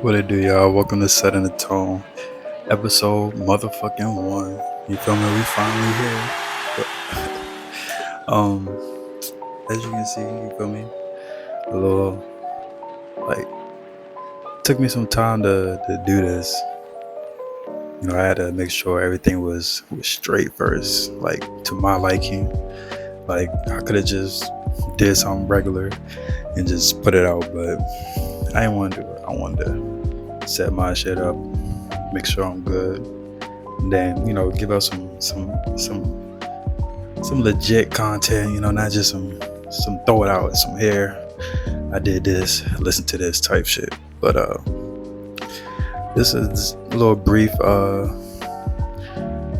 What it do, y'all? Welcome to Setting the Tone, episode motherfucking 1. You feel me? We finally here. um, as you can see, you feel me? A little, like, took me some time to do this. You know, I had to make sure everything was straight first, like, to my liking. Like, I could have just did something regular and just put it out, but I didn't want to do it. I wanted to set my shit up, make sure I'm good, and then give out some legit content. Not just some throw it out, some here. I did this, listen to this type shit. But this is a little brief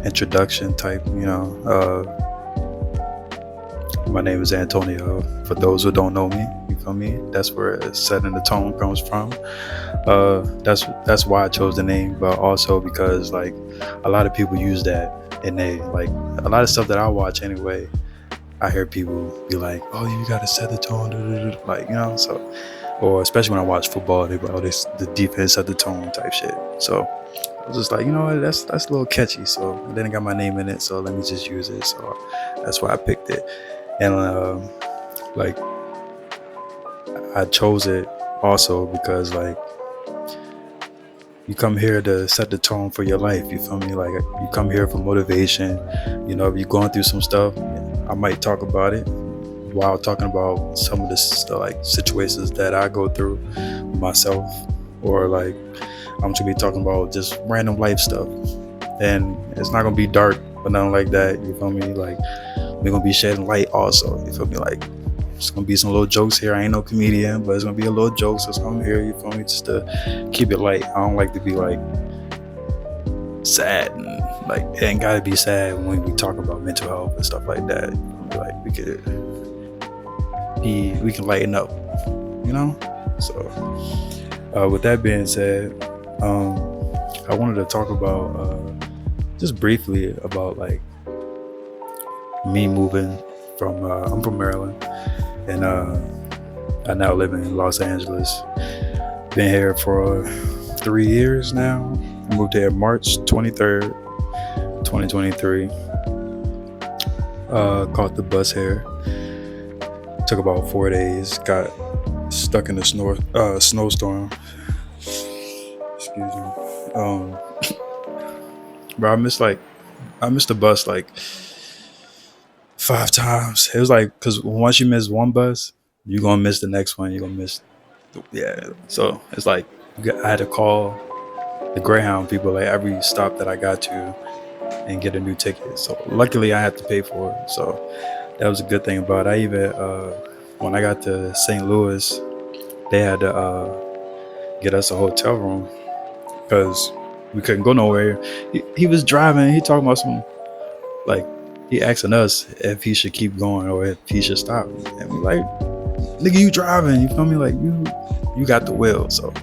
introduction type. My name is Antonio. For those who don't know me, you feel me? That's where Setting the Tone comes from. That's why I chose the name, but also because like a lot of people use that, and they like a lot of stuff that I watch anyway. I hear people be like, "Oh, you gotta set the tone," like so. Or especially when I watch football, they be like, "Oh, the defense set the tone," type shit. So I was just like, that's a little catchy. So then I got my name in it, so let me just use it. So that's why I picked it. And like I chose it also because like you come here to set the tone for your life. You feel me? Like you come here for motivation. If you're going through some stuff, I might talk about it while talking about some of the like situations that I go through myself, or like I'm gonna be talking about just random life stuff. And it's not gonna be dark or nothing like that. You feel me? Like we're gonna be shedding light also. You feel me? Like it's gonna be some little jokes here. I ain't no comedian, but it's gonna be a little jokes that's gonna be here. You feel me? Just to keep it light. I don't like to be like sad, and like it ain't gotta be sad when we talk about mental health and stuff like that. Like we can lighten up, So with that being said, I wanted to talk about just briefly about like me moving from I'm from Maryland, and I now live in Los Angeles. Been here for 3 years now. I moved here March 23rd, 2023. Caught the bus here. Took about 4 days. Got stuck in the snowstorm. Excuse me. But I missed the bus like 5 times. It was like, because once you miss one bus, you're gonna miss the next one. You're gonna miss, So it's like I had to call the Greyhound people like every stop that I got to and get a new ticket. So luckily I had to pay for it. So that was a good thing about it. I even when I got to St. Louis, they had to get us a hotel room because we couldn't go nowhere. He was driving. He talking about some like. He asking us if he should keep going or if he should stop. And we like, nigga, you driving, you feel me? Like you got the wheel, so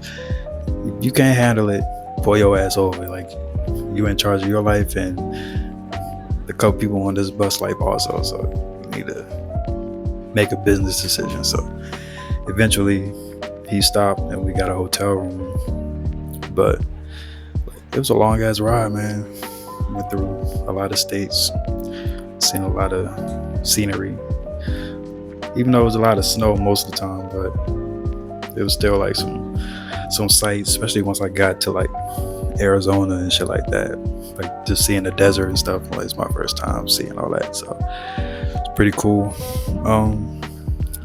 you can't handle it. Pull your ass over. Like you in charge of your life and the couple people on this bus life also. So you need to make a business decision. So eventually he stopped and we got a hotel room. But it was a long ass ride, man. Went through a lot of states. Seen a lot of scenery, even though it was a lot of snow most of the time, but it was still like some sights, especially once I got to like Arizona and shit like that, like just seeing the desert and stuff. Like it's my first time seeing all that, so it's pretty cool.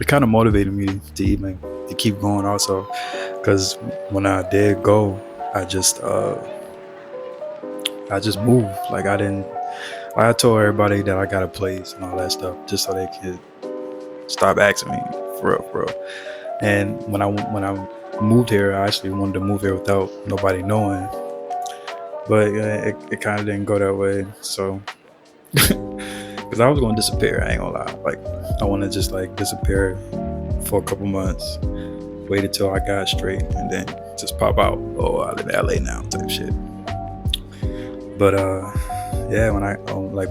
It kind of motivated me to keep going also, because when I did go, I just moved. Like I told everybody that I got a place and all that stuff just so they could stop asking me for real. And when I moved here, I actually wanted to move here without nobody knowing, but it kind of didn't go that way. So because I was going to disappear, I ain't gonna lie. Like I want to just like disappear for a couple months, wait until I got straight, and then just pop out. Oh, I live in LA now type shit. But yeah, when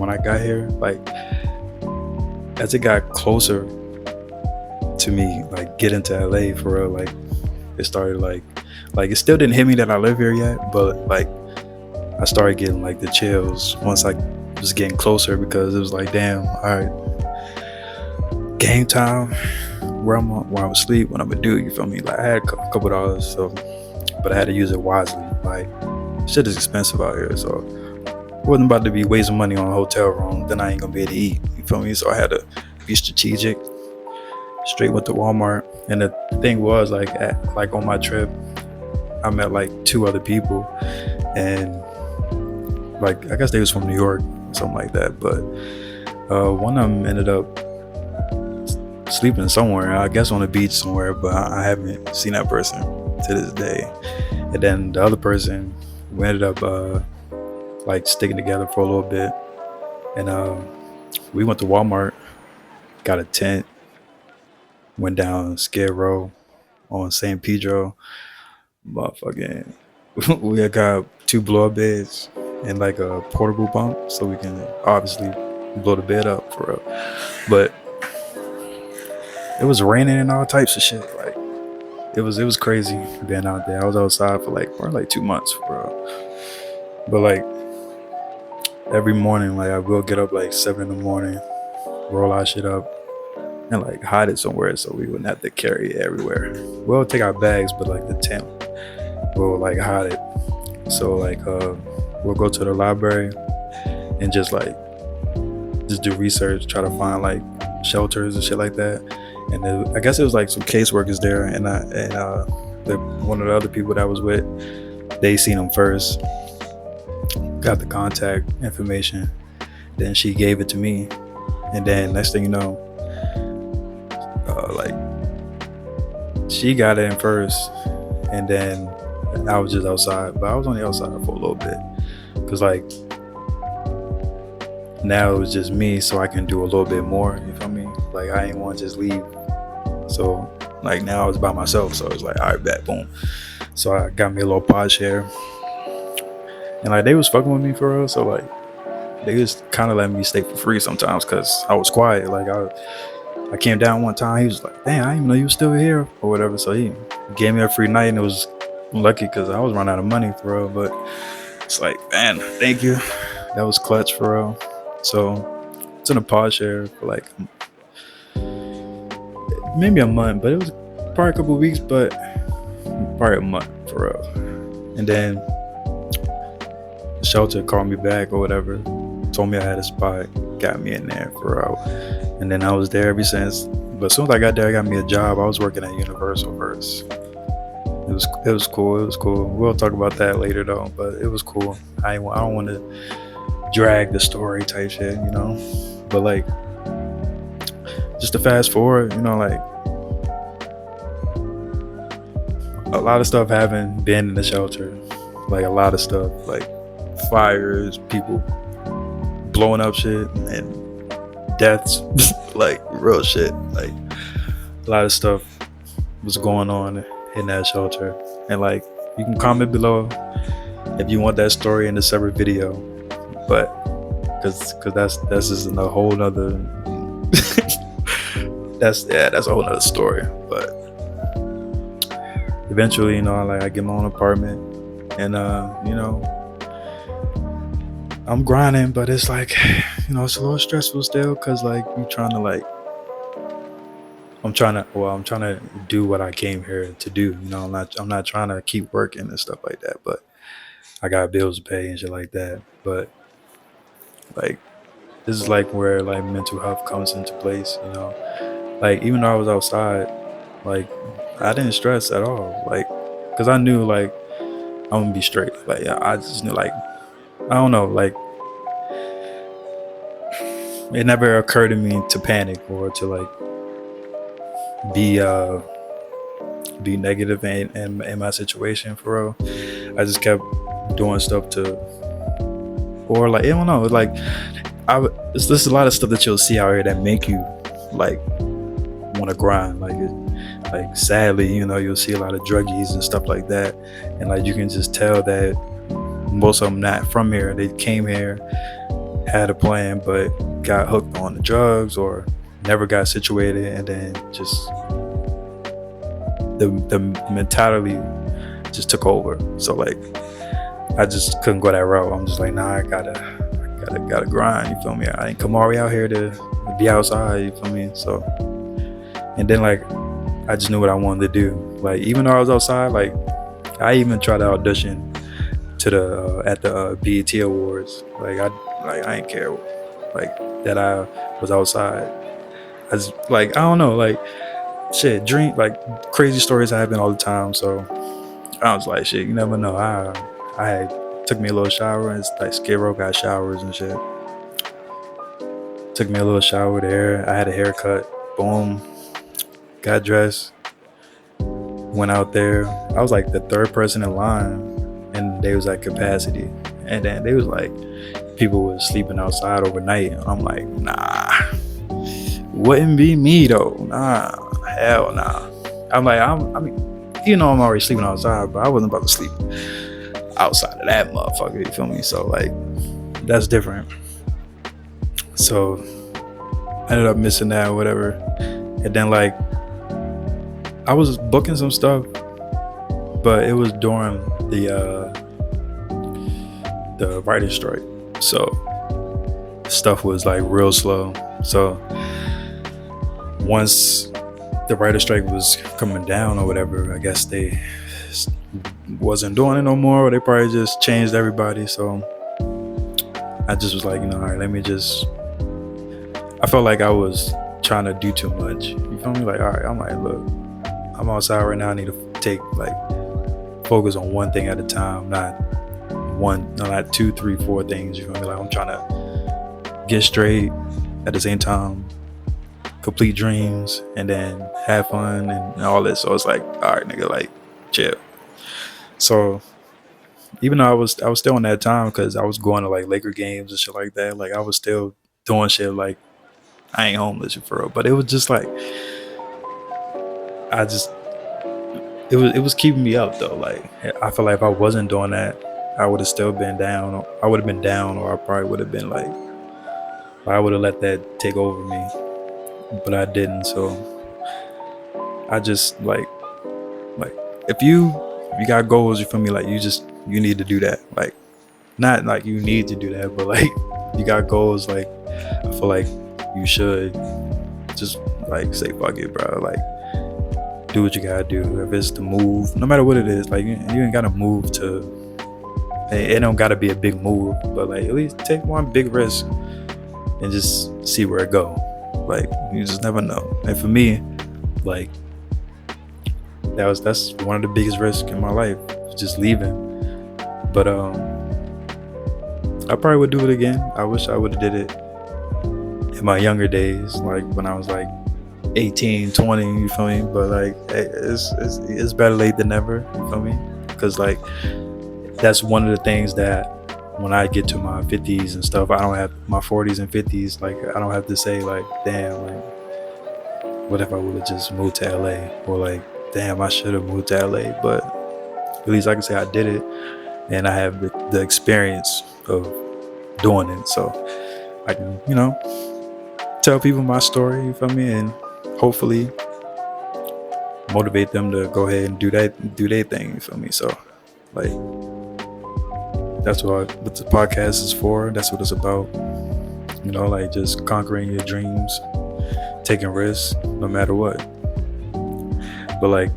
I got here, like as it got closer to me, like getting to LA for real, like it started like Like, it still didn't hit me that I live here yet, but like I started getting like the chills once I was getting closer, because it was like, damn, all right, game time. Where I'm asleep, what I'm gonna do? You feel me? Like, I had a couple dollars, so, but I had to use it wisely. Like, shit is expensive out here, so I wasn't about to be wasting money on a hotel room. Then I ain't gonna be able to eat. You feel me? So I had to be strategic. Straight went to Walmart, and the thing was, like, like on my trip, I met like 2 other people, and like, I guess they was from New York, something like that. But one of them ended up sleeping somewhere, I guess on the beach somewhere, but I haven't seen that person to this day. And then the other person, we ended up like sticking together for a little bit, and we went to Walmart, got a tent, went down Skid Row on San Pedro, motherfucking. We had got 2 blow up beds and like a portable bump, so we can obviously blow the bed up for real. But it was raining and all types of shit. Like, it was crazy being out there. I was outside for like probably like 2 months, bro. But like every morning, like I will get up like 7 in the morning, roll our shit up, and like hide it somewhere so we wouldn't have to carry it everywhere. We'll take our bags, but like the tent, we'll like hide it. So like we'll go to the library and just do research, try to find like shelters and shit like that. And I guess it was like some caseworkers there, and one of the other people that I was with, they seen them first, got the contact information, then she gave it to me, and then next thing you know, like she got it in first, and then I was just outside, but I was on the outside for a little bit, because like now it was just me, so I can do a little bit more, you feel me? Like, I ain't want to just leave. So like now I was by myself, so I was like, all right, bet, boom. So I got me a little pod share, and like they was fucking with me for real. So like they just kind of let me stay for free sometimes, because I was quiet. Like I came down one time, he was like, damn, I didn't even know you were still here or whatever. So he gave me a free night, and it was lucky because I was running out of money for real. But it's like, man, thank you, that was clutch for real. So it's in a pod share for like maybe a month, but it was probably a couple of weeks, but probably a month for real. And then the shelter called me back or whatever, told me I had a spot, got me in there for real. And then I was there ever since. But as soon as I got there, I got me a job. I was working at Universal first. It was cool. It was cool. We'll talk about that later though. But it was cool. I don't want to drag the story type shit, you know. But like, just to fast forward, you know, like a lot of stuff haven't been in the shelter. Like a lot of stuff, like fires, people blowing up shit, and deaths, like real shit. Like a lot of stuff was going on in that shelter. And like, you can comment below if you want that story in a separate video, but because that's just a whole nother that's a whole nother story. But eventually, you know, like I get my own apartment, and you know, I'm grinding, but it's like, you know, it's a little stressful still, because like I'm trying to do what I came here to do. You know, I'm not trying to keep working and stuff like that, but I got bills to pay and shit like that. But like, this is like where like mental health comes into place, you know. Like, even though I was outside, like I didn't stress at all, like, because I knew like I'm gonna be straight. Like, I just knew, like, I don't know, like it never occurred to me to panic or to like be negative in my situation for real. I just kept doing stuff or like, I don't know, like there's a lot of stuff that you'll see out here that make you like want to grind. Like sadly, you know, you'll see a lot of druggies and stuff like that, and like you can just tell that most of them not from here. They came here, had a plan, but got hooked on the drugs or never got situated, and then just the mentality just took over. So like I just couldn't go that route. I'm just like, nah, I gotta grind, you feel me? I ain't come all the way out here to be outside, you feel me? So, and then like I just knew what I wanted to do. Like even though I was outside, like I even tried to audition to the at the BET Awards. Like I didn't care, like that I was outside. I just like I don't know, like shit, dream like crazy stories happen all the time. So I was like, shit, you never know. I had, took me a little shower, and it's like Skid Row got showers and shit. Took me a little shower there. I had a haircut. Boom. Got dressed. Went out there. I was like the third person in line, and they was at capacity. And then they was like, people was sleeping outside overnight. And I'm like, nah, wouldn't be me though. Nah, hell nah. I'm like, I mean, you know, I'm already sleeping outside, but I wasn't about to sleep outside of that motherfucker. You feel me? So like, that's different. So I ended up missing that or whatever. And then like, I was booking some stuff, but it was during the writer's strike. So stuff was like real slow. So once the writer's strike was coming down or whatever, I guess they wasn't doing it no more, or they probably just changed everybody. So I just was like, you know, all right, let me just, I felt like I was trying to do too much. You feel me? Like, all right, I'm like, look, I'm outside right now. I need to take like focus on one thing at a time, not 2, 3, 4 things. You feel me? Like I'm trying to get straight at the same time, complete dreams, and then have fun and all this. So it's like, all right, nigga, like chill. So even though I was still on that time because I was going to like Laker games and shit like that. Like I was still doing shit like I ain't homeless for real. But it was just like it was keeping me up though. Like I feel like if I wasn't doing that, I would have still been down. I would have been down, or I probably would have been like, I would have let that take over me. But I didn't. So I just like if you got goals, you feel me? Like you need to do that. Like not like you need to do that, but like you got goals. Like I feel like you should just like say fuck it, bro. Like do what you gotta do. If it's to move, no matter what it is, like you ain't gotta move to. It don't gotta be a big move, but like at least take one big risk and just see where it go. Like you just never know. And for me, like that's one of the biggest risks in my life, just leaving. But I probably would do it again. I wish I would have did it in my younger days, like when I was like 18, 20, you feel me? But like it's better late than never, you feel me? Because like that's one of the things that when I get to my 50s and stuff, I don't have my 40s and 50s, like I don't have to say like, damn, like what if I would have just moved to LA, or like, damn, I should have moved to LA. But at least I can say I did it, and I have the experience of doing it, so I can, you know, tell people my story, you feel me, and hopefully motivate them to go ahead and do their thing, you feel me? So like that's what the podcast is for. That's what it's about, you know, like just conquering your dreams, taking risks no matter what. But like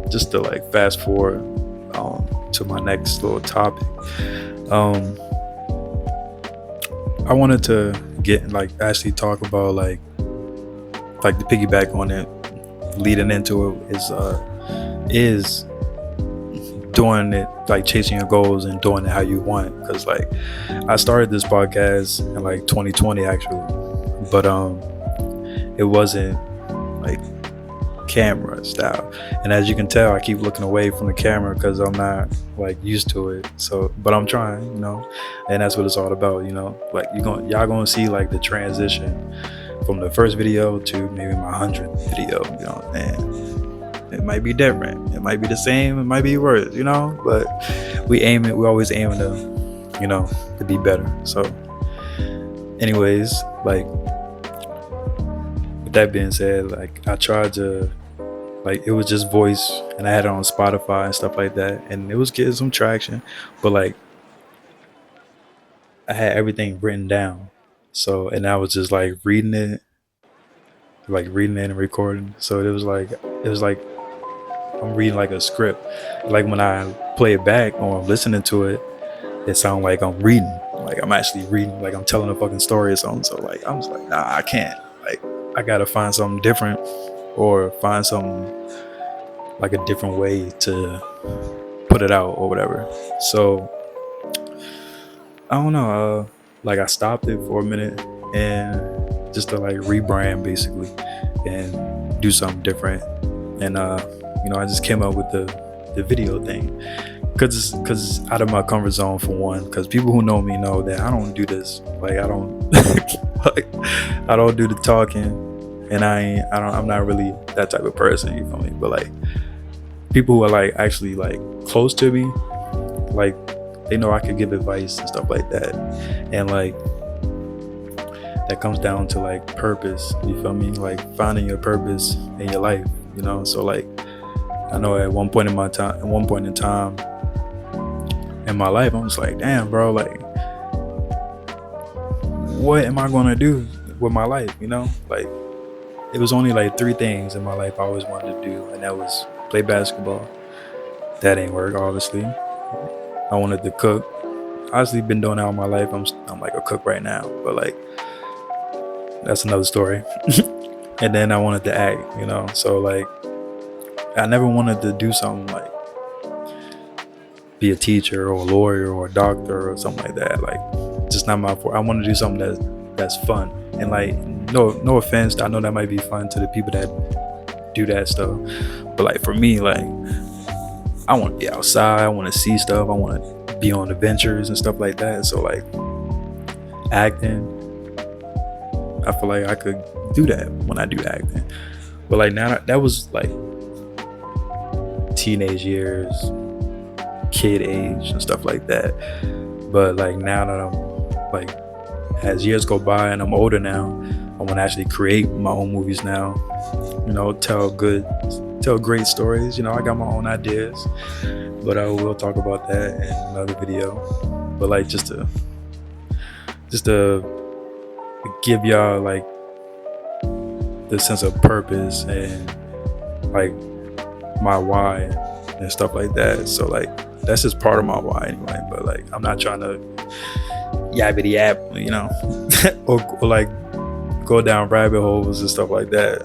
just to like fast forward to my next little topic, I wanted to get like actually talk about like to piggyback on it, leading into it is doing it, like chasing your goals and doing it how you want. Because like I started this podcast in like 2020 actually, but it wasn't like camera style, and as you can tell I keep looking away from the camera because I'm not like used to it. So but I'm trying, you know, and that's what it's all about, you know. Like y'all gonna see like the transition from the first video to maybe my 100th video, you know, and it might be different, it might be the same, it might be worse, you know, but we always aiming to, you know, to be better. So anyways, like with that being said, like I tried to Like it was just voice, and I had it on Spotify and stuff like that, and it was getting some traction. But like I had everything written down, so and I was just reading it and recording. So it was like I'm reading like a script. Like when I play it back or I'm listening to it, it sounds like I'm reading, like I'm actually reading, like I'm telling a fucking story or something. So like I was like, nah, I can't. Like I gotta find something different or find something like a different way to put it out or whatever. So I don't know. Like I stopped it for a minute and just to like rebrand basically and do something different. And I just came up with the video thing because out of my comfort zone for one. Because people who know me know that I don't do this. Like I don't like I don't do the talking, and I'm not really that type of person. You feel me? But like people who are like actually like close to me, like they know I could give advice and stuff like that, and like that comes down to like purpose. You feel me? Like finding your purpose in your life. So like I know at one point in time in my life, I'm just like, damn, bro, like what am I gonna do with my life? Like it was only like three things in my life I always wanted to do, and that was play basketball. That ain't work, obviously. I wanted to cook. Honestly, been doing that all my life. I'm like a cook right now, but like that's another story. And then I wanted to act. So like I never wanted to do something like be a teacher or a lawyer or a doctor or something like that. Like just not my I want to do something that's fun, and like no offense, I know that might be fun to the people that do that stuff, but like for me, like I want to be outside, I want to see stuff, I want to be on adventures and stuff like that. So like acting, I feel like I could do that when I do acting. But like now that was like teenage years, kid age and stuff like that. But like now that I'm like, as years go by and I'm older now, I want to actually create my own movies now. Tell great stories. I got my own ideas, but I will talk about that in another video. But like just to give y'all like the sense of purpose and like my why and stuff like that. So like that's just part of my why anyway. But like I'm not trying to yabbity yap, or like go down rabbit holes and stuff like that.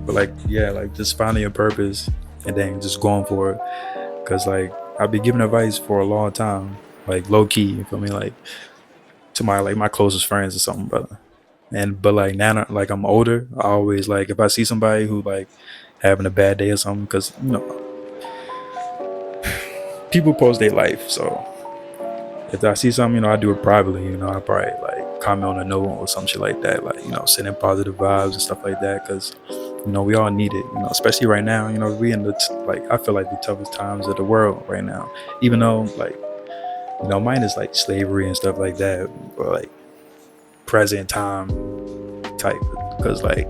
But like yeah, like just finding your purpose and then just going for it. Cause like I've been giving advice for a long time, like low key. You feel me? Like to my closest friends or something, brother. But like now, like I'm older, I always like if I see somebody who like having a bad day or something, because people post their life. So if I see something, I do it privately. I probably like comment on a note or some shit like that, like sending positive vibes and stuff like that, because we all need it. Especially right now. We in the like I feel like the toughest times of the world right now. Even though like mine is like slavery and stuff like that, or like present time type, because like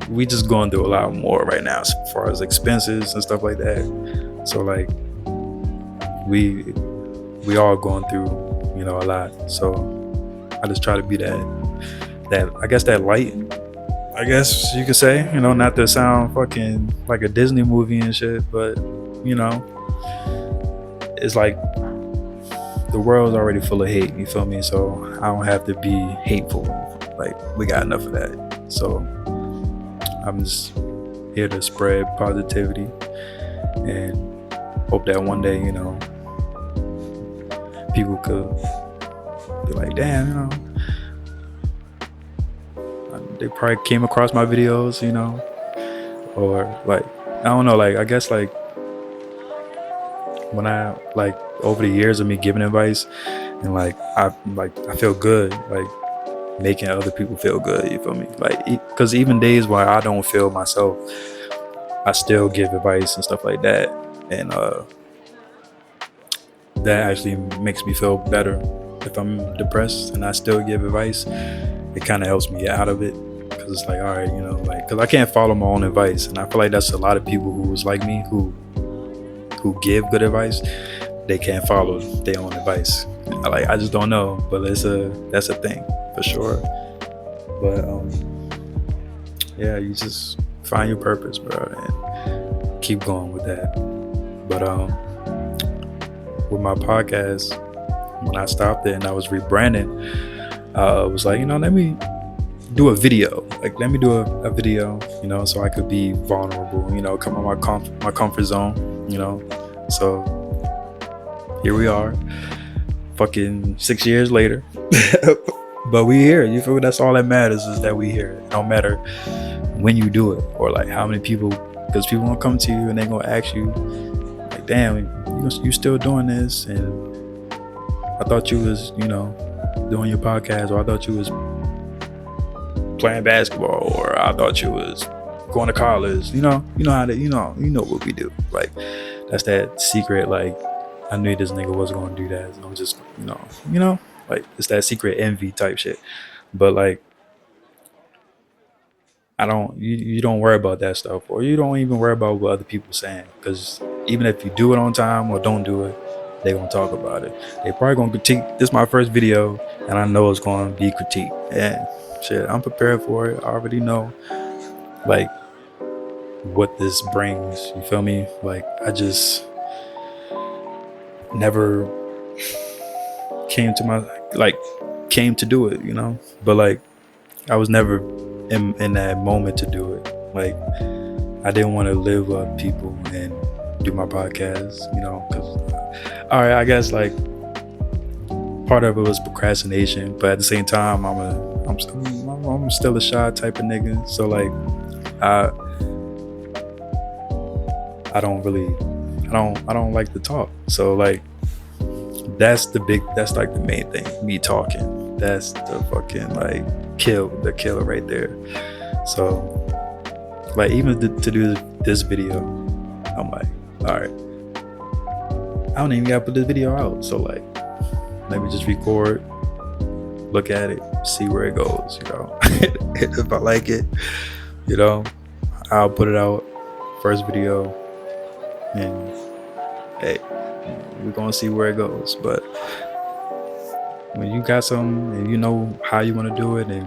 we just going through a lot more right now as far as expenses and stuff like that. So like we all going through a lot. So I just try to be that I guess that light, I guess you could say, not to sound fucking like a Disney movie and shit, but it's like the world's already full of hate, you feel me? So I don't have to be hateful. Like we got enough of that. So I'm just here to spread positivity and hope that one day, people could be like, damn, they probably came across my videos, or like, I don't know, like I guess like when I like over the years of me giving advice and like I feel good, like making other people feel good, you feel me? Like because even days where I don't feel myself, I still give advice and stuff like that, and that actually makes me feel better. If I'm depressed and I still give advice, it kind of helps me out of it, because it's like, all right, like, because I can't follow my own advice, and I feel like that's a lot of people who was like me, who give good advice, they can't follow their own advice. I just don't know, but that's a thing for sure. But yeah, you just find your purpose, bro, and keep going with that. But with my podcast, when I stopped it and I was rebranding, I was like, let me do a video. Like, let me do a video, so I could be vulnerable, come out my comfort zone, So here we are, fucking 6 years later. But we here, you feel me? That's all that matters, is that we here. It don't matter when you do it, or like how many people, because people gonna come to you and they gonna ask you, like, damn, you still doing this? And I thought you was, doing your podcast, or I thought you was playing basketball, or I thought you was going to college. You know how to, you know what we do. Like, that's that secret, like, I knew this nigga wasn't gonna do that. So I'm just, like, it's that secret envy type shit. But like, you don't worry about that stuff, or you don't even worry about what other people saying, because even if you do it on time or don't do it, they gonna talk about it. They probably gonna critique. This is my first video, and I know it's gonna be critiqued. And shit, I'm prepared for it. I already know, like, what this brings. You feel me? Like, I just never came to do it, but like, I was never in that moment to do it. Like, I didn't want to live up people and do my podcast, because all right, I guess, like, part of it was procrastination, but at the same time, I'm still a shy type of nigga. So like, I don't like to talk. So like, that's like the main thing, me talking. That's the fucking, like, the killer right there. So like, even to do this video, I'm like, all right, I don't even gotta put this video out. So like, let me just record, look at it, see where it goes, If I like it, I'll put it out, first video, and hey, we're gonna see where it goes. But when you got something and you know how you want to do it and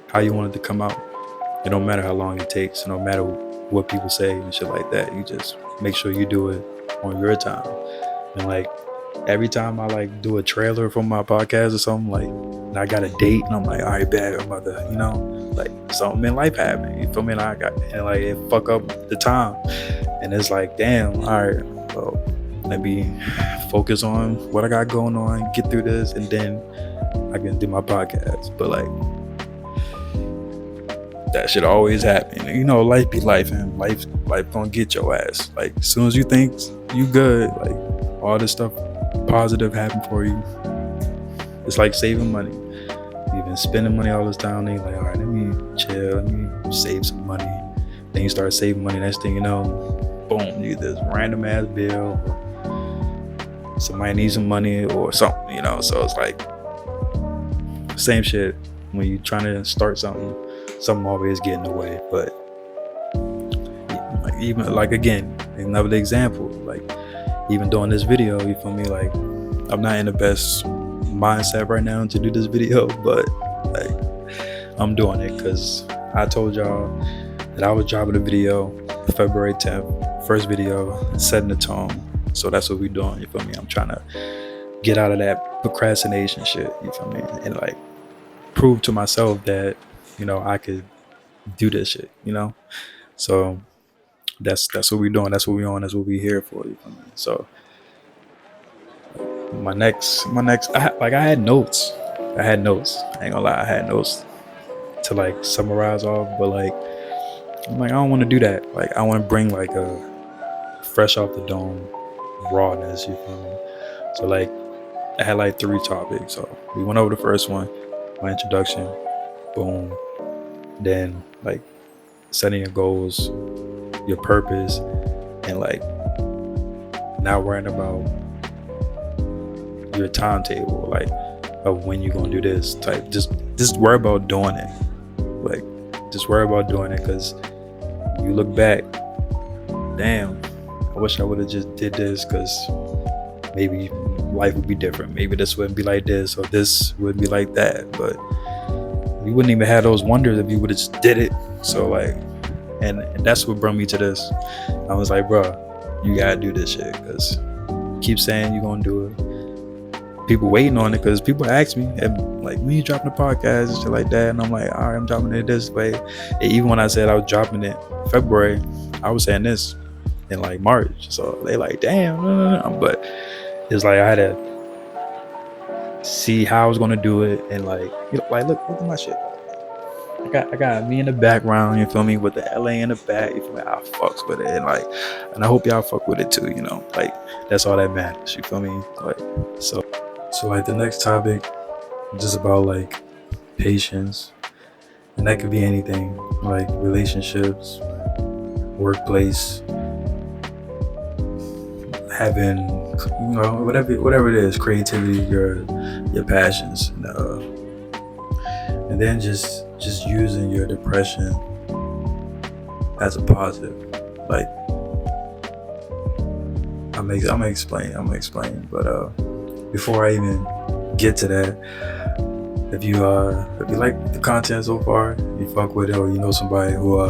how you want it to come out, it don't matter how long it takes, no matter what people say and shit like that. You just make sure you do it on your time. And like, every time I like do a trailer for my podcast or something, like, and I got a date, and I'm like, all right, bad, I'm about to, like, something in life happened. You feel me? And like, it fuck up the time, and it's like, damn, all right, well, let me focus on what I got going on, get through this, and then I can do my podcast. But like, that shit always happen. Life be life, and life gonna get your ass. Like, as soon as you think you good, like, all this stuff positive happen for you. It's like saving money. You've been spending money all this time, then you're like, all right, let me chill, let me save some money. Then you start saving money, next thing you know, boom, you get this random ass bill, somebody needs some money or something, so it's like, same shit. When you're trying to start something always get in the way. But like, even like, again, another example, like, even doing this video, you feel me? Like, I'm not in the best mindset right now to do this video, but like, I'm doing it because I told y'all that I was dropping a video February 10th, first video, setting the tone. So that's what we doing, you feel me? I'm trying to get out of that procrastination shit, you feel me? And like, prove to myself that, I could do this shit, So that's what we doing. That's what we on. That's what we here for, you feel me? So my next, I had notes. I ain't gonna lie, I had notes to like summarize off, but like, I'm like, I don't want to do that. Like, I want to bring like a fresh off the dome rawness, you feel me? So like, I had like 3 topics. So we went over the first one, my introduction, boom. Then like, setting your goals, your purpose, and like, not worrying about your timetable. Like, of when you're gonna do this type. Just worry about doing it. Like, just worry about doing it, because you look back, damn, I wish I would have just did this, because maybe life would be different. Maybe this wouldn't be like this, or this wouldn't be like that. But you wouldn't even have those wonders if you would have just did it. So like, and that's what brought me to this. I was like, bro, you gotta do this shit, because keep saying you're gonna do it. People waiting on it, because people ask me, and like, when you dropping the podcast and shit like that, and I'm like, all right, I'm dropping it this way. And even when I said I was dropping it February, I was saying this in like March. So they like, damn, no. But it's like I had to see how I was gonna do it, and like, you know, like look at my shit. I got me in the background, you feel me, with the LA in the back, you feel me. I fucks with it, and like, and I hope y'all fuck with it too, you know. Like, that's all that matters, you feel me. Like, so like the next topic is just about like patience, and that could be anything, like relationships, workplace, having, you know, whatever it is, creativity, your passions, and then just using your depression as a positive. Like, I'm gonna explain, but before I even get to that, if you like the content so far, you fuck with it, or you know somebody who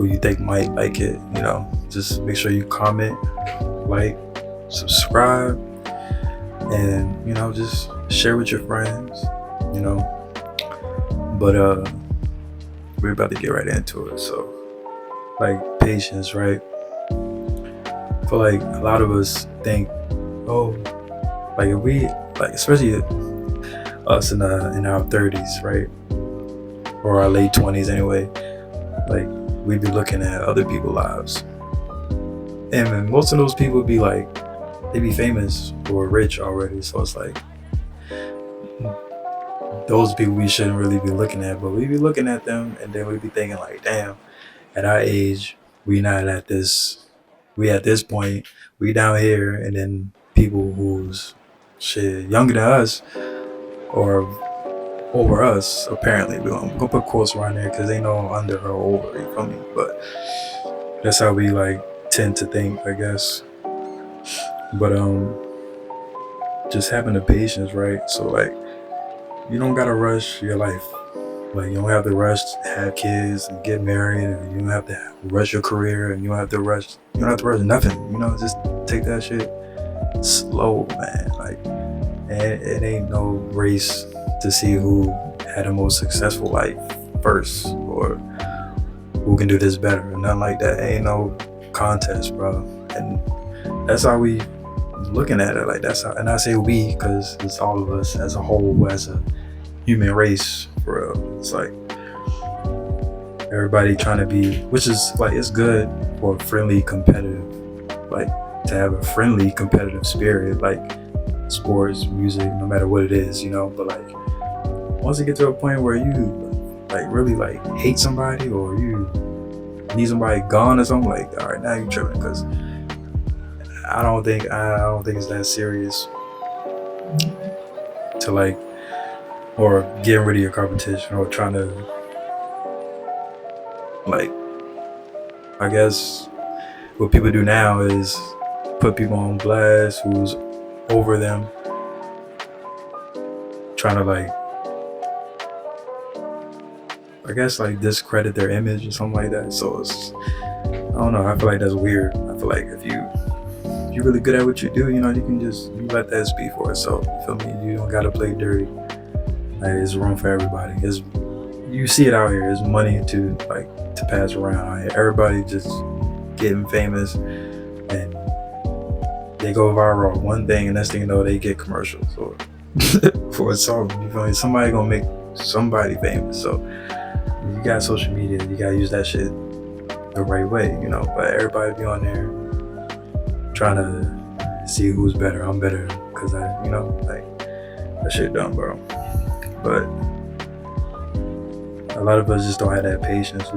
you think might like it, you know, just make sure you comment, like, subscribe, and, you know, just share with your friends, you know. But we're about to get right into it. So, like, patience, right? I feel like a lot of us think, oh, like, if we, like, especially us in our 30s, right, or our late 20s anyway, like, we be looking at other people's lives, and most of those people be like, they be famous or rich already. So it's like, those people we shouldn't really be looking at, but we be looking at them, and then we be thinking like, damn, at our age, we not at this, we at this point, we down here, and then people who's shit younger than us or over us, apparently, we're gonna put quotes around there, because they know under or over, you feel me? But that's how we like tend to think, I guess. But just having the patience, right? So like, you don't gotta rush your life. Like, you don't have to rush to have kids and get married, and you don't have to rush your career, and you don't have to rush nothing, you know. Just take that shit slow, man. Like, and it ain't no race to see who had the most successful life first, or who can do this better, and nothing like that. Ain't no contest, bro. And that's how we looking at it. Like, that's how, and I say we because it's all of us as a whole, as a human race, for real. It's like everybody trying to be, which is like, it's good for friendly competitive, like, to have a friendly competitive spirit, like sports, music, no matter what it is, you know. But like, once you get to a point where you like really like hate somebody, or you need somebody gone or something, like, all right, now you tripping, because I don't think it's that serious to like, or getting rid of your competition, or trying to, like, I guess what people do now is put people on blast who's over them, trying to like, I guess, like, discredit their image or something like that. So it's, I don't know, I feel like that's weird. I feel like if you're really good at what you do, you know, you let that speak for itself. You feel me? You don't gotta play dirty. Like, there's room for everybody. You see it out here. There's money to pass around. Everybody just getting famous, and they go viral one thing, and next thing you know, they get commercials or for a song. You feel me? Somebody gonna make somebody famous. So you got social media. You gotta use that shit the right way, you know. But everybody be on there trying to see who's better. I'm better because I, you know, like, that shit dumb, bro. But a lot of us just don't have that patience.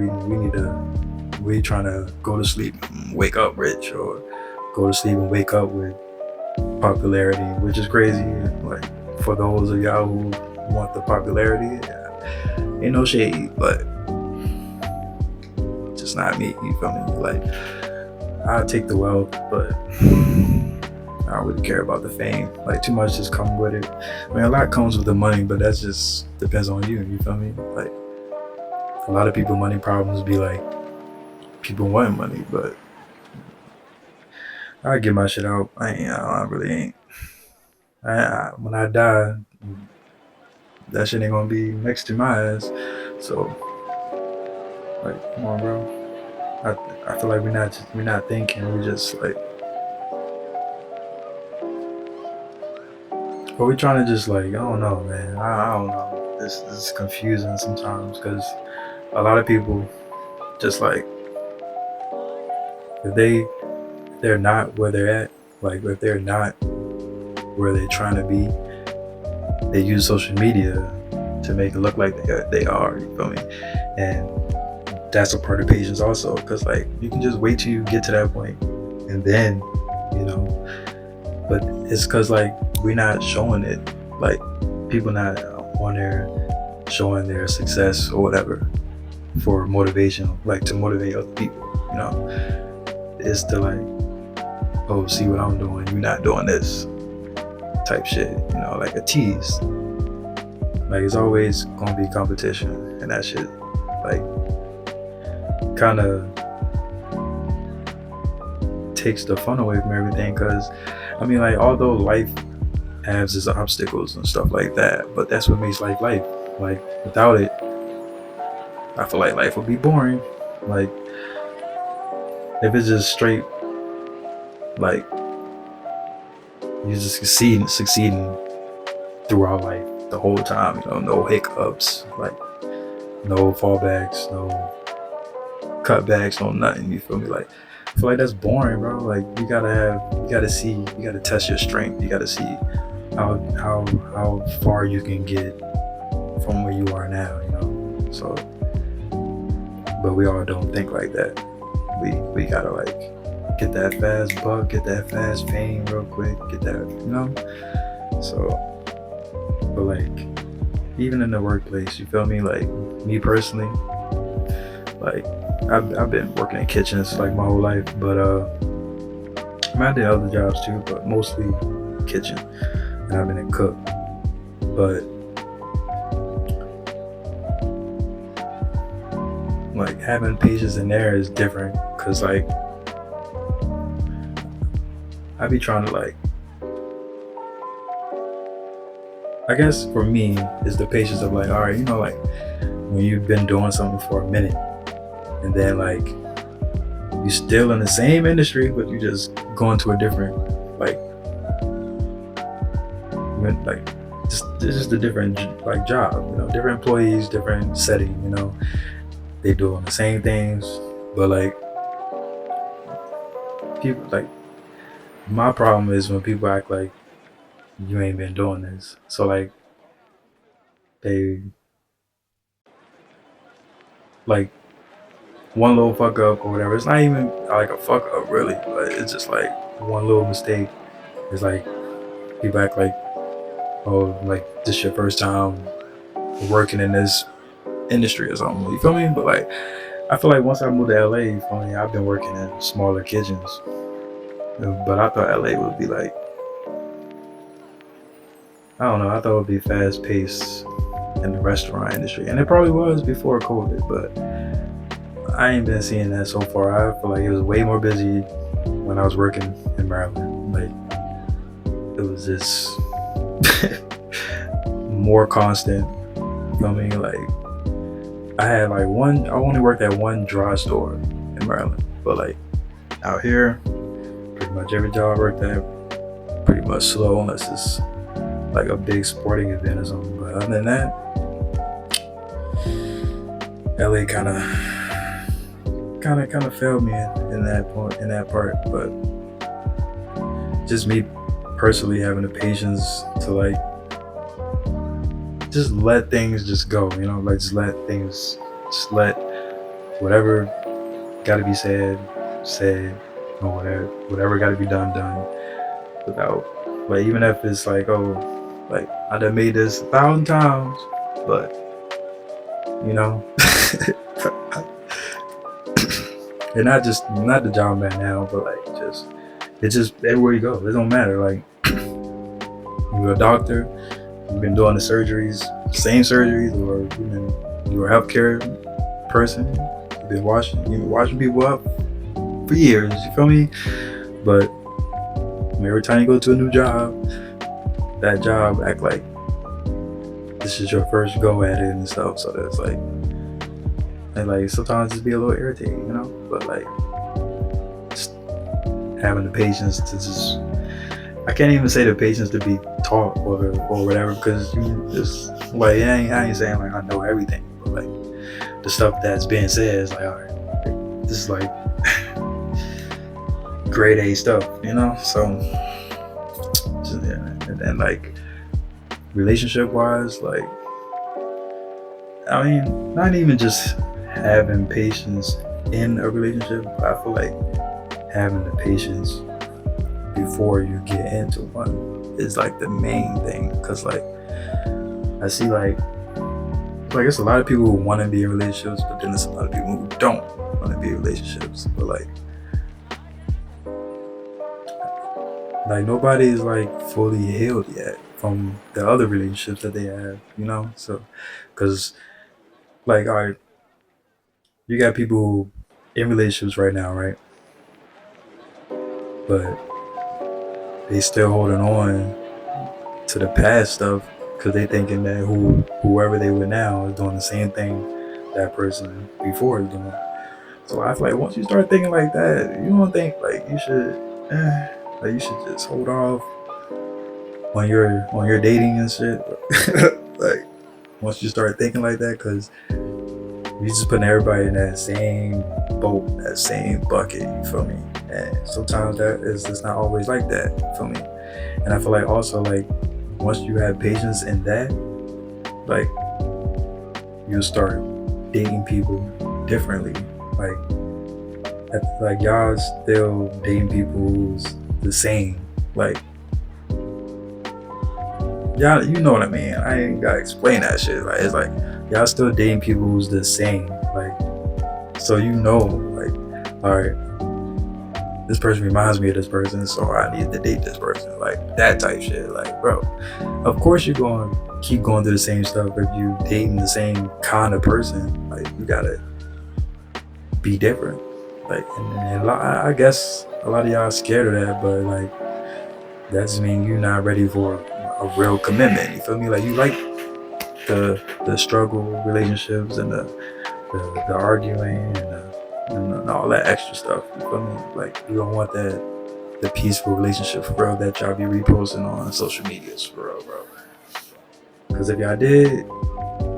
We trying to go to sleep and wake up rich, or go to sleep and wake up with popularity, which is crazy. Like, for those of y'all who want the popularity, ain't no shade, but just not me. You feel me? Like, I'll take the wealth, but I don't really care about the fame. Like, too much just come with it. I mean, a lot comes with the money, but that just depends on you. You feel me? Like, a lot of people, money problems be like, people want money, but I get my shit out. I really ain't. When I die, that shit ain't gonna be next to my ass. So, like, come on, bro. I feel like we're not thinking. We just like, but we trying to just like, I don't know, man. I don't know. This is confusing sometimes because a lot of people just like, if they're not where they're at, like if they're not where they're trying to be, they use social media to make it look like they are. You feel me? And that's a part of patience also, because like you can just wait till you get to that point, and then, you know. But it's because like we're not showing it, like people not on there showing their success or whatever for motivation, like to motivate other people. You know, it's to like, oh, see what I'm doing, you're not doing this type shit. You know, like a tease. Like, it's always gonna be competition, and that shit like kind of takes the fun away from everything. Because I mean, like, although life has its obstacles and stuff like that, but that's what makes life life. Like, without it, I feel like life would be boring. Like, if it's just straight, like, you just succeeding throughout life the whole time, you know, no hiccups, like no fallbacks, no cutbacks, no nothing. You feel me? Like, I feel like that's boring, bro. Like, you gotta test your strength. You gotta see how far you can get from where you are now, you know. So, but we all don't think like that. We gotta like get that fast buck, get that fast fame real quick, get that, you know. So, but like, even in the workplace, you feel me? Like, me personally, like, I've been working in kitchens like my whole life, but I mean, I did other jobs too, but mostly kitchen, and I've been a cook. But like, having patience in there is different, cause like I be trying to like, I guess for me, is the patience of like, all right, you know, like when you've been doing something for a minute, and then like you still in the same industry, but you just going to a different, like just a different like job, you know, different employees, different setting, you know, they doing the same things, but like people, like, my problem is when people act like you ain't been doing this. So like, they like, one little fuck up or whatever. It's not even like a fuck up really, but it's just like one little mistake. It's like people act like, oh, like this your first time working in this industry or something. You feel me? But like, I feel like once I moved to LA, you feel me, I've been working in smaller kitchens. But I thought LA would be like, I don't know, I thought it would be fast paced in the restaurant industry. And it probably was before COVID, but I ain't been seeing that so far. I feel like it was way more busy when I was working in Maryland. Like, it was just more constant. You know what I mean? Like, I only worked at one dry store in Maryland. But like, out here, pretty much every job I worked at, pretty much slow, unless it's like a big sporting event or something. But other than that, LA kind of failed me in that part. But just me personally having the patience to like just let things just go, you know, like just let whatever gotta be said, or whatever gotta be done, without Like even if it's like, oh, like I done made this 1,000 times, but you know, and not the job man now, but like it's just everywhere you go. It don't matter. Like you're a doctor, you've been doing the surgeries, same surgeries, or you're a healthcare person. You've been washing people up for years. You feel me? But every time you go to a new job, that job act like this is your first go at it and stuff. So that's like, and like sometimes just be a little irritating, you know. But like just having the patience to just, I can't even say the patience to be taught or whatever, because you just like I ain't saying like I know everything, but like the stuff that's being said is like, all right, this is like grade A stuff, you know. So just, yeah, and then like relationship wise, like I mean, not even just having patience in a relationship, but I feel like having the patience before you get into one is like the main thing. Because like I see like it's a lot of people who want to be in relationships, but then there's a lot of people who don't want to be in relationships. But like nobody is like fully healed yet from the other relationships that they have, you know. So because like you got people who in relationships right now, right? But they still holding on to the past stuff because they thinking that whoever they with now is doing the same thing that person before is doing. So I feel like once you start thinking like that, you don't think like you should just hold off on your dating and shit. Like once you start thinking like that, because you just putting everybody in that same boat, that same bucket, you feel me? And sometimes that is just not always like that, you feel me? And I feel like also like once you have patience in that, like you'll start dating people differently. Like y'all still dating people who's the same. Like y'all, you know what I mean? I ain't gotta explain that shit. Like it's like y'all still dating people who's the same. Like so you know, like alright, this person reminds me of this person, so I need to date this person. Like that type shit. Like bro, of course you're going to keep going through the same stuff if you dating the same kind of person. Like you gotta be different. Like and I guess a lot of y'all scared of that, but like that just means you're not ready for a real commitment. You feel me? Like you like the struggle relationships and the arguing and all that extra stuff. You feel me? Like you don't want the peaceful relationship for real that y'all be reposting on social medias for real, bro. Because if y'all did,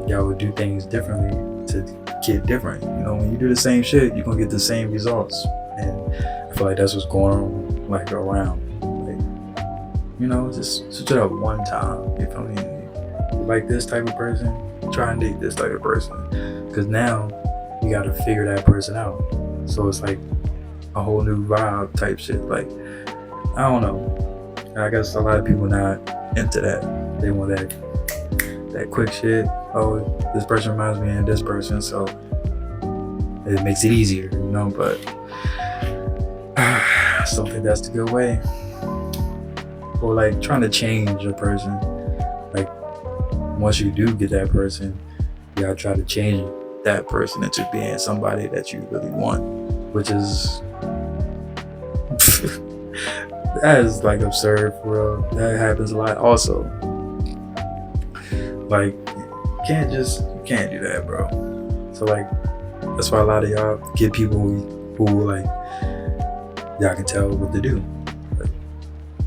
y'all would do things differently to get different. You know, when you do the same shit, you're gonna get the same results. And I feel like that's what's going on like around. Like, you know, just switch it up one time. You feel me? You like this type of person, try and date this type of person. Because now you gotta figure that person out. So it's like a whole new vibe type shit. Like, I don't know. I guess a lot of people not into that. They want that quick shit. Oh, this person reminds me of this person, so it makes it easier, you know. But I still think that's the good way. Or like trying to change a person. Like once you do get that person, you gotta try to change that person into being somebody that you really want, which is that is like absurd for real. That happens a lot also. Like you can't do that, bro. So like that's why a lot of y'all get people who like y'all can tell what to do. Like,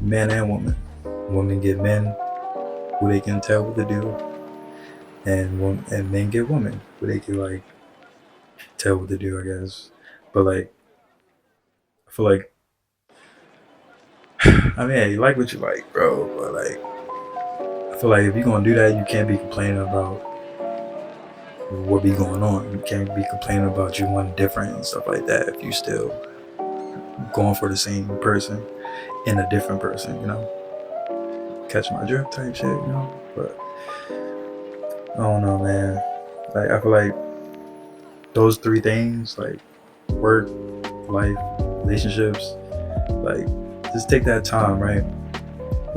men and women. Women get men who they can tell what to do, and men get women who they can like tell what to do, I guess. But like I feel like I mean you like what you like, bro, but like I feel like if you're gonna do that, you can't be complaining about what be going on. You can't be complaining about you wanting different and stuff like that if you still going for the same person in a different person, you know? catch my drift type shit, you know. But I don't know, man. Like I feel like those three things, like work, life, relationships, like just take that time, right?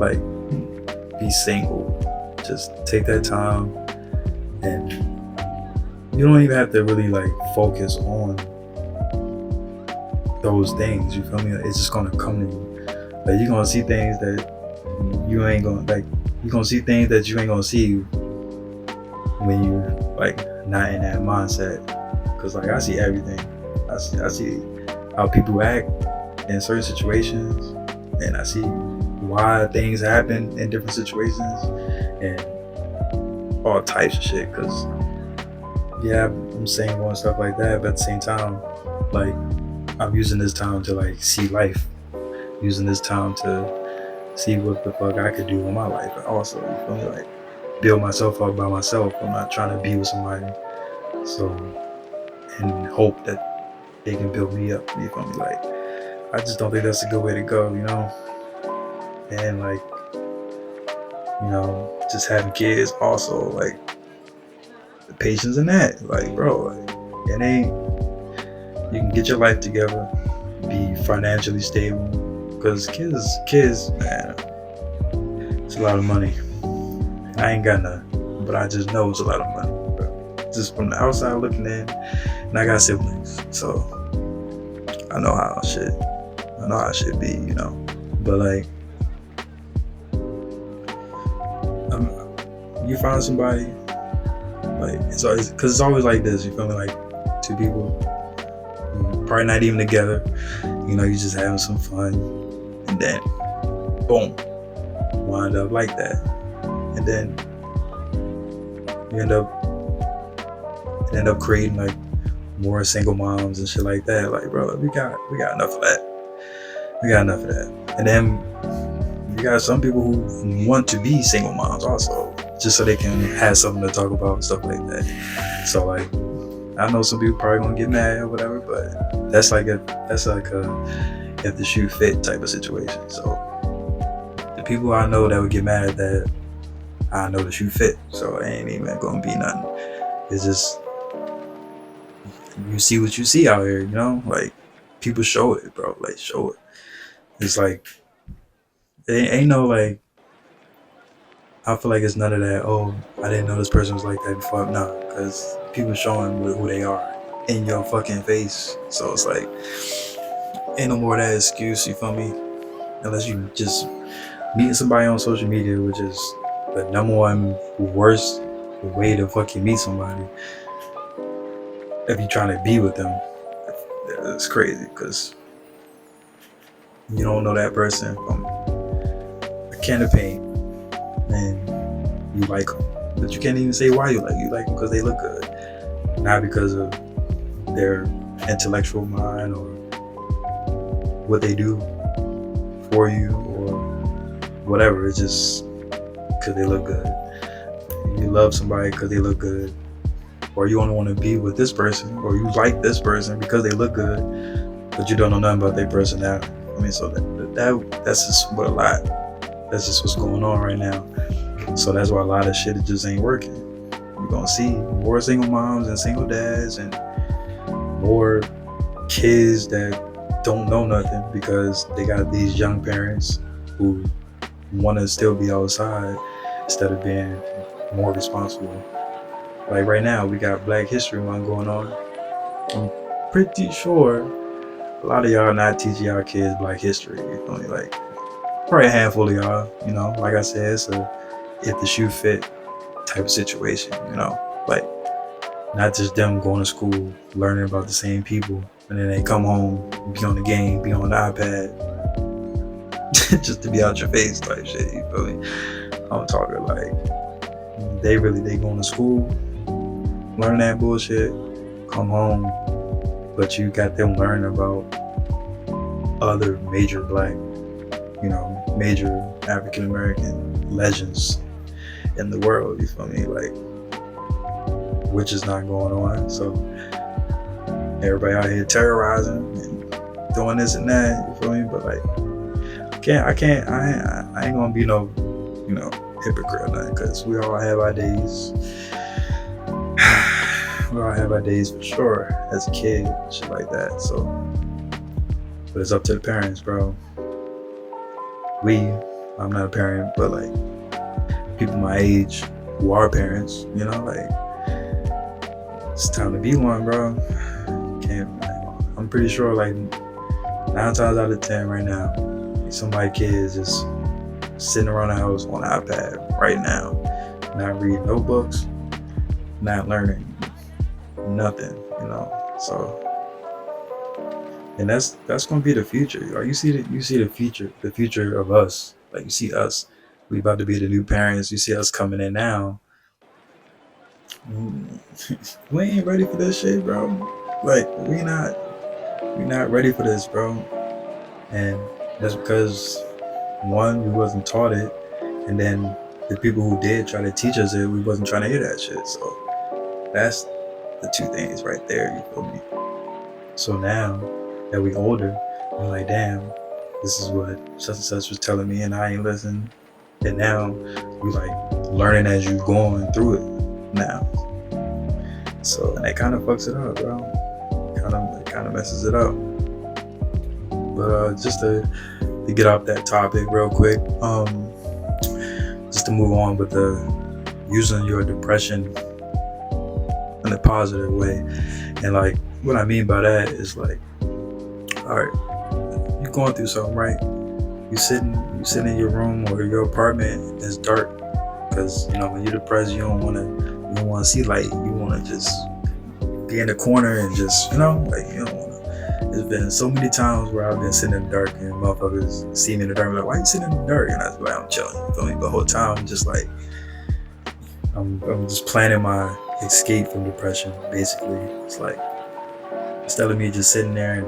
Like be single. Just take that time, and you don't even have to really like focus on those things. You feel me? It's just gonna come to you. Like you're gonna see things that you ain't gonna like. You're gonna see things that you ain't gonna see when you like not in that mindset. Cause like I see everything. I see how people act in certain situations, and I see why things happen in different situations, and all types of shit. Cause yeah, I'm saying and stuff like that, but at the same time, like I'm using this time to like see life, using this time to see what the fuck I could do in my life. Also, you feel me? Like build myself up by myself. I'm not trying to be with somebody, so and hope that they can build me up. You feel me? Like I just don't think that's a good way to go, you know. And like, you know, just having kids also, like the patience in that, like bro, like, it ain't. You can get your life together, be financially stable, because kids, man, it's a lot of money. I ain't got none, but I just know it's a lot of money. Bro. Just from the outside looking in, and I got siblings, so I know how I should be, you know. But like, you find somebody, like it's always like this. You feel me? Like two people, probably not even together. You know, you just having some fun, and then boom, wind up like that, and then you end up creating like more single moms and shit like that. Like, bro, we got enough of that. We got enough of that. And then you got some people who want to be single moms also, just so they can have something to talk about and stuff like that. So like, I know some people probably gonna get mad or whatever, but that's like a if the shoe fit type of situation. So the people I know that would get mad at that, I know the shoe fit. So it ain't even gonna be nothing. It's just you see what you see out here, you know? Like people show it, bro. Like show it. It's like it ain't no like. I feel like it's none of that. Oh, I didn't know this person was like that before. No, because people showing who they are in your fucking face. So it's like ain't no more of that excuse. You feel me? Unless you just meeting somebody on social media, which is the number one worst way to fucking meet somebody. If you're trying to be with them, it's crazy because you don't know that person from a can of paint, and you like them, but you can't even say why you like them because they look good, not because of their intellectual mind or what they do for you or whatever. It's just because they look good. You love somebody because they look good, or you only want to be with this person, or you like this person because they look good, but you don't know nothing about their personality. I mean, so that's just what a lot. That's just what's going on right now. So that's why a lot of shit just ain't working. You're gonna see more single moms and single dads, and more kids that don't know nothing because they got these young parents who want to still be outside instead of being more responsible. Like right now, we got Black History Month going on. I'm pretty sure a lot of y'all not teaching y'all kids Black history. You feel me? Like probably a handful of y'all. You know, like I said, it's a if the shoe fit type of situation. You know, like not just them going to school learning about the same people, and then they come home, be on the game, be on the iPad, just to be out your face type shit. You feel me? I'm talking like they going to school, learn that bullshit, come home, but you got them learning about other major Black, you know, major African American legends in the world. You feel me? Like, which is not going on. So everybody out here terrorizing and doing this and that. You feel me? But like, I ain't gonna be no hypocrite or nothing, because we all have our days. We all have our days for sure as a kid, shit like that. So, but it's up to the parents, bro. I'm not a parent, but like people my age who are parents, like it's time to be one, bro. I'm pretty sure like 9 times out of 10 right now, somebody kids just sitting around the house on an iPad right now, not reading no books, not learning nothing, So, and that's gonna be the future. Like you see the future of us. Like you see us, we about to be the new parents. You see us coming in now. We ain't ready for this shit, bro. Like we not ready for this, bro. And that's because one, we wasn't taught it, and then the people who did try to teach us it, we wasn't trying to hear that shit. So that's the two things right there, you feel me? So now that we older, we're like, damn, this is what such and such was telling me and I ain't listening. And now we like learning as you going through it now. So, and that kind of fucks it up, bro. It kind of messes it up. But just to get off that topic real quick, just to move on with the using your depression in a positive way. And like what I mean by that is like, all right, you're going through something, right? You sitting in your room or your apartment, and it's dark, because when you're depressed, you don't want to see light. You want to just be in the corner and just you don't want to. There's been so many times where I've been sitting in the dark and motherfuckers see me in the dark, like, why you sitting in the dark? And I was like, I'm chilling, you feel me? But the whole time, I'm just like, I'm just planning my escape from depression, basically. It's like, instead of me just sitting there and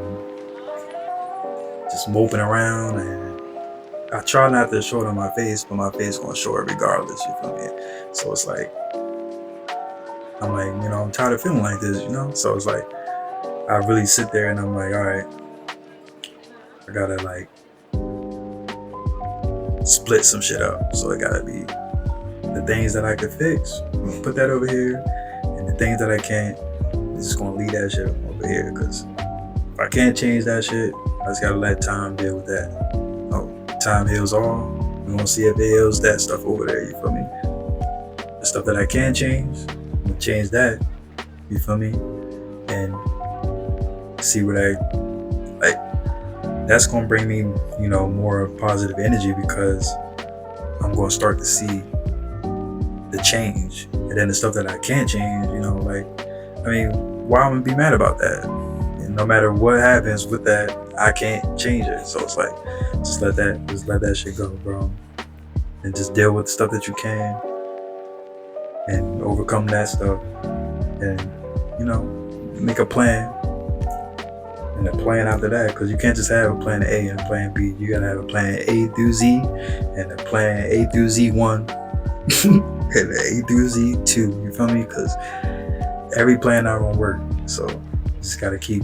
just moping around, and I try not to show it on my face, but my face gonna show it regardless, you feel me? So it's like, I'm like, I'm tired of feeling like this, So it's like, I really sit there and I'm like, all right, I gotta like split some shit up. So it gotta be the things that I could fix, I'm gonna put that over here, and the things that I can't, I'm just gonna leave that shit over here, because if I can't change that shit, I just gotta let time deal with that. Time heals all. We're gonna see if it heals that stuff over there, you feel me? The stuff that I can change, I'm gonna change that, you feel me? And see what that's gonna bring me, more positive energy, because I'm gonna start to see the change. And then the stuff that I can't change, why am I gonna be mad about that? And no matter what happens with that, I can't change it. So it's like, just let that shit go, bro. And just deal with the stuff that you can and overcome that stuff. And, make a plan. And a plan after that, because you can't just have a plan A and a plan B. You gotta have a plan A through Z, and a plan A through Z1, and an A through Z2. You feel me? Because every plan not gonna work. So you just gotta keep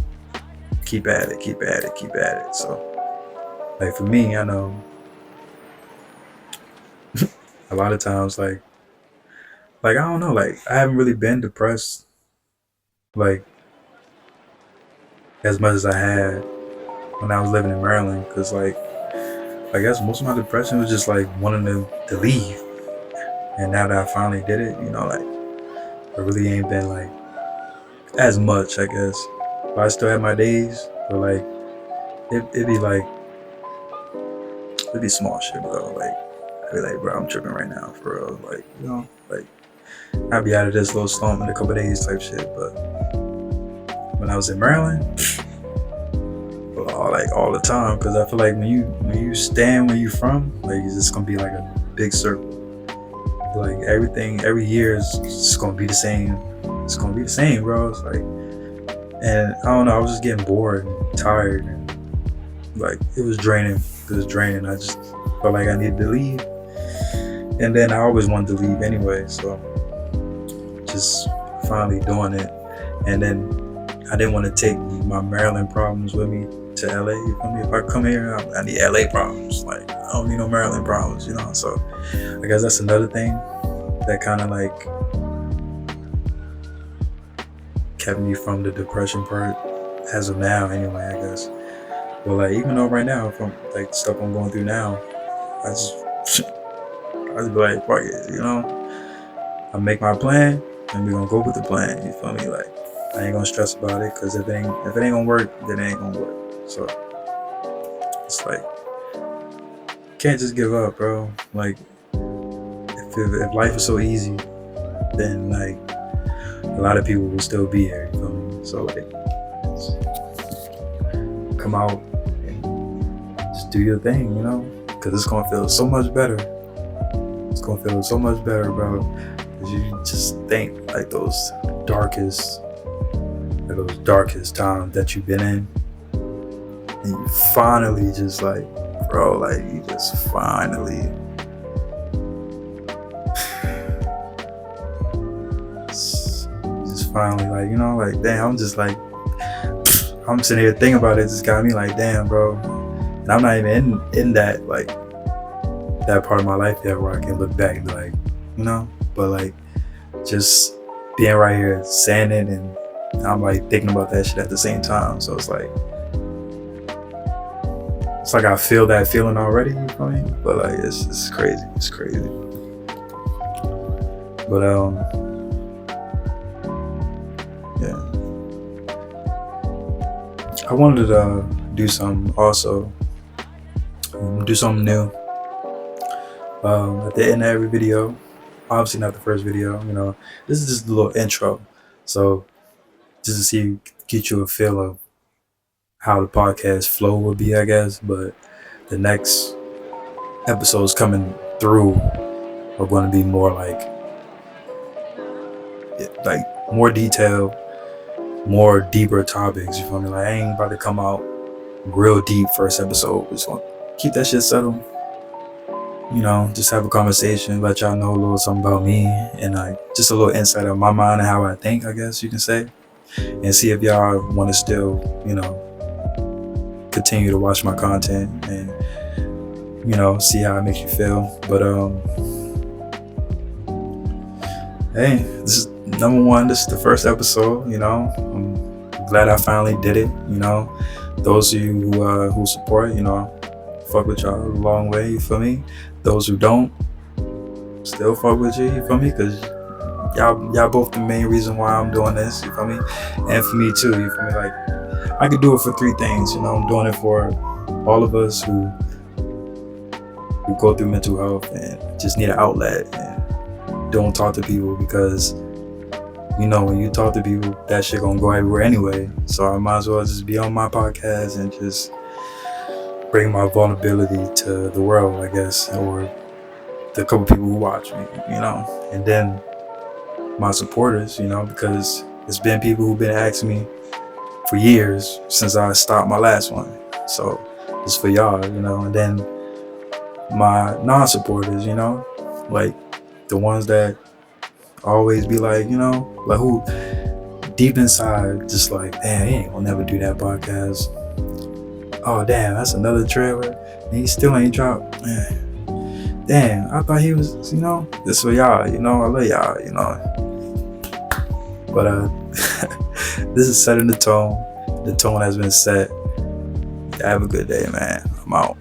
at it. So, like for me, I know a lot of times, like I don't know, like I haven't really been depressed, like as much as I had when I was living in Maryland, because like I guess most of my depression was just like wanting to leave. And now that I finally did it, like it really ain't been like as much, I guess. But I still have my days, but like it'd be small shit, bro. Like I'd be like, bro, I'm tripping right now, for real. Like, like I'd be out of this little slump in a couple days type shit. But when I was in Maryland, all the time, because I feel like when you stand where you from, like it's just gonna be like a big circle. Like every year is just gonna be the same. It's gonna be the same, bro. It's like, and I don't know, I was just getting bored and tired, and like it was draining. I just felt like I needed to leave, and then I always wanted to leave anyway. So just finally doing it, and then I didn't want to take my Maryland problems with me to LA. You feel me? If I come here, I need LA problems. Like I don't need no Maryland problems, So I guess that's another thing that kind of like kept me from the depression part as of now, anyway. I guess. But like, even though right now, from like stuff I'm going through now, I just be like, fuck it, I make my plan, and we gonna go with the plan. You feel me? Like, I ain't gonna stress about it, because if it ain't gonna work, then it ain't gonna work. So it's like, can't just give up, bro. Like, if life is so easy, then like a lot of people will still be here. You feel me? So like, come out and just do your thing, because it's gonna feel so much better. It's gonna feel so much better, bro. Because you just think like those darkest times that you've been in, and you finally just like, bro, like you just finally like, like, damn, I'm sitting here thinking about it. It just got me like, damn, bro. And I'm not even in that, like, that part of my life yet where I can look back and be like, but like, just being right here saying it, and I'm like thinking about that shit at the same time. So it's like I feel that feeling already, you feel me? But like, it's crazy. It's crazy. But yeah. I wanted to do something also. Do something new. At the end of every video, obviously not the first video, this is just a little intro. So just to see, get you a feel of how the podcast flow will be, I guess. But the next episodes coming through are going to be more like more detailed, more deeper topics. You feel me? Like, I ain't about to come out real deep first episode. Just want to keep that shit settled. Just have a conversation, let y'all know a little something about me, and like just a little insight of my mind and how I think, I guess you can say, and see if y'all want to still, continue to watch my content and, see how it makes you feel. But hey, this is number one. This is the first episode. I'm glad I finally did it. Those of you who support, fuck with y'all a long way. You feel me? Those who don't, still fuck with you feel me? Because y'all both the main reason why I'm doing this, you feel me? And for me too, you feel me? Like, I could do it for three things, I'm doing it for all of us who go through mental health and just need an outlet and don't talk to people, because when you talk to people, that shit gonna go everywhere anyway. So I might as well just be on my podcast and just bring my vulnerability to the world, I guess, or the couple people who watch me, and then my supporters, because it's been people who've been asking me for years since I stopped my last one. So it's for y'all, and then my non-supporters, like the ones that always be like, like who deep inside just like, damn, he ain't gonna never do that podcast. Oh damn, that's another trailer and he still ain't dropped. Man. Damn, I thought he was, this for y'all, I love y'all, But this is setting the tone. The tone has been set. Have a good day, man. I'm out.